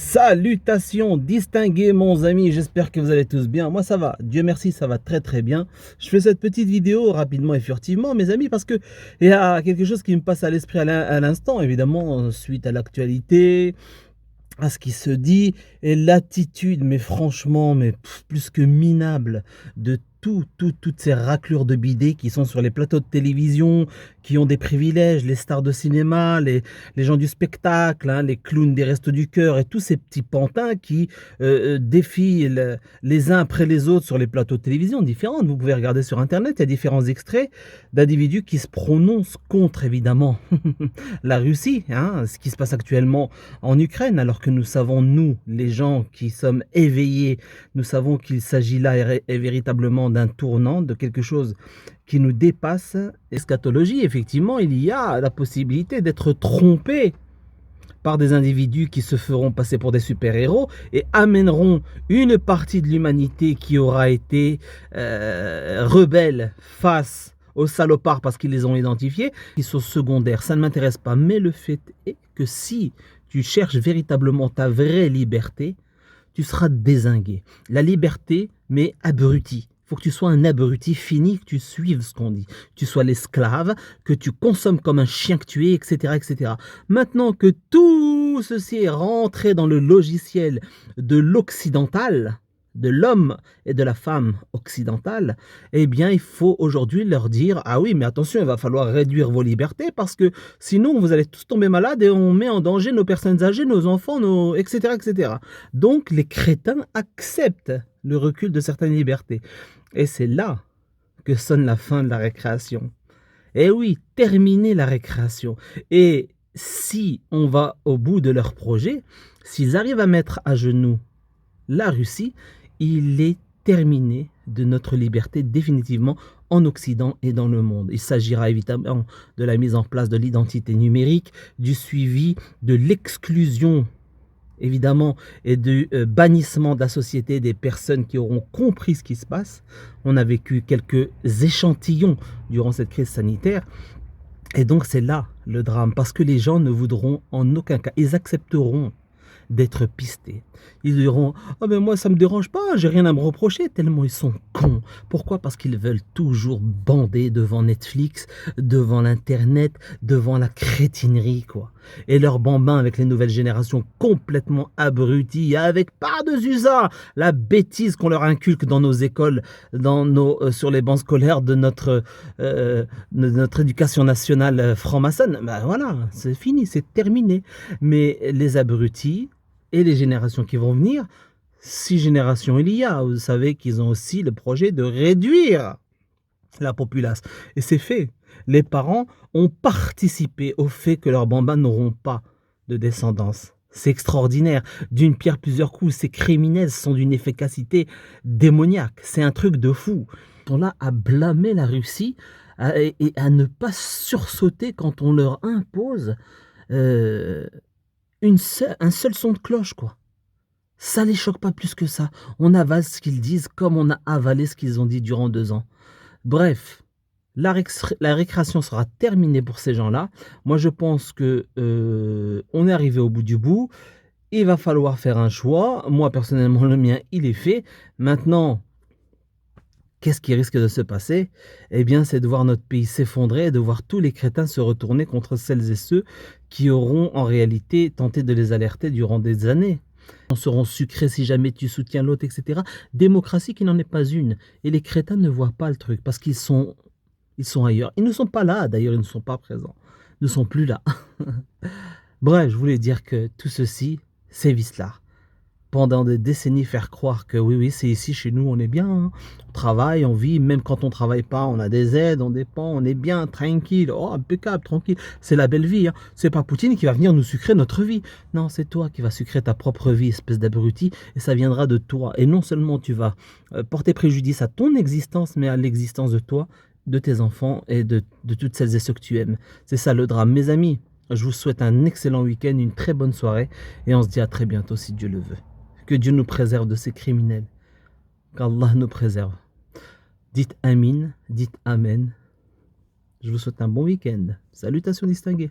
Salutations distingués mon ami, j'espère que vous allez tous bien. Moi ça va, Dieu merci, ça va très très bien. Je fais cette petite vidéo rapidement et furtivement mes amis parce que il y a quelque chose qui me passe à l'esprit à l'instant, évidemment, suite à l'actualité, à ce qui se dit et l'attitude, mais franchement, plus que minable de toutes ces raclures de bidets qui sont sur les plateaux de télévision, qui ont des privilèges, les stars de cinéma, les gens du spectacle, hein, les clowns des Restos du Cœur et tous ces petits pantins qui défient les uns après les autres sur les plateaux de télévision différents. Vous pouvez regarder sur Internet, il y a différents extraits d'individus qui se prononcent contre, évidemment, la Russie, hein, ce qui se passe actuellement en Ukraine, alors que nous savons, nous, les gens qui sommes éveillés, nous savons qu'il s'agit là et véritablement d'un tournant, de quelque chose qui nous dépasse. Eschatologie, effectivement, il y a la possibilité d'être trompé par des individus qui se feront passer pour des super-héros et amèneront une partie de l'humanité qui aura été rebelle face aux salopards parce qu'ils les ont identifiés, qui sont secondaires. Ça ne m'intéresse pas, mais le fait est que si tu cherches véritablement ta vraie liberté, tu seras dézingué. La liberté, mais abruti. Il faut que tu sois un abruti fini, que tu suives ce qu'on dit. Que tu sois l'esclave, que tu consommes comme un chien que tu es, etc., etc. Maintenant que tout ceci est rentré dans le logiciel de l'occidental, de l'homme et de la femme occidentale, eh bien, il faut aujourd'hui leur dire « Ah oui, mais attention, il va falloir réduire vos libertés parce que sinon, vous allez tous tomber malades et on met en danger nos personnes âgées, nos enfants, etc., etc. » Donc, les crétins acceptent le recul de certaines libertés. Et c'est là que sonne la fin de la récréation. Et oui, terminer la récréation. Et si on va au bout de leur projet, s'ils arrivent à mettre à genoux la Russie, il est terminé de notre liberté définitivement en Occident et dans le monde. Il s'agira évidemment de la mise en place de l'identité numérique, du suivi de l'exclusion évidemment et du bannissement de la société des personnes qui auront compris ce qui se passe. On a vécu quelques échantillons durant cette crise sanitaire. Et donc c'est là le drame, parce que les gens ne voudront en aucun cas, ils accepteront d'être pistés. Ils diront « Ah ben moi ça me dérange pas, j'ai rien à me reprocher » tellement ils sont cons. Pourquoi? Parce qu'ils veulent toujours bander devant Netflix, devant l'internet, devant la crétinerie quoi. Et leurs bambins avec les nouvelles générations complètement abrutis, avec par-dessus la bêtise qu'on leur inculque dans nos écoles, sur les bancs scolaires de notre éducation nationale franc-maçonne. Ben voilà, c'est fini, c'est terminé. Mais les abrutis et les générations qui vont venir, 6 générations il y a, vous savez qu'ils ont aussi le projet de réduire la populace. Et c'est fait. Les parents ont participé au fait que leurs bambins n'auront pas de descendance. C'est extraordinaire. D'une pierre plusieurs coups, ces criminels sont d'une efficacité démoniaque. C'est un truc de fou. Ils sont là à blâmer la Russie et à ne pas sursauter quand on leur impose un seul son de cloche, quoi. Ça les choque pas plus que ça. On avale ce qu'ils disent comme on a avalé ce qu'ils ont dit durant 2 ans. Bref, la récréation sera terminée pour ces gens-là. Moi, je pense que on est arrivé au bout du bout. Il va falloir faire un choix. Moi, personnellement, le mien, il est fait. Maintenant, qu'est-ce qui risque de se passer? Eh bien, c'est de voir notre pays s'effondrer et de voir tous les crétins se retourner contre celles et ceux qui auront en réalité tenté de les alerter durant des années. On seront sucrés si jamais tu soutiens l'autre, etc. Démocratie qui n'en est pas une. Et les crétins ne voient pas le truc parce qu'ils sont ailleurs. Ils ne sont pas là, d'ailleurs, ils ne sont pas présents. Ils ne sont plus là. Bref, je voulais dire que tout ceci, c'est vicelard. Pendant des décennies, faire croire que oui, c'est ici, chez nous, on est bien. Hein. On travaille, on vit, même quand on travaille pas, on a des aides, on dépend, on est bien, tranquille. Oh, impeccable, tranquille. C'est la belle vie. Hein. C'est pas Poutine qui va venir nous sucrer notre vie. Non, c'est toi qui vas sucrer ta propre vie, espèce d'abruti, et ça viendra de toi. Et non seulement tu vas porter préjudice à ton existence, mais à l'existence de toi, de tes enfants et de toutes celles et ceux que tu aimes. C'est ça le drame. Mes amis, je vous souhaite un excellent week-end, une très bonne soirée, et on se dit à très bientôt si Dieu le veut. Que Dieu nous préserve de ces criminels. Qu'Allah nous préserve. Dites Amin, dites Amen. Je vous souhaite un bon week-end. Salutations distinguées.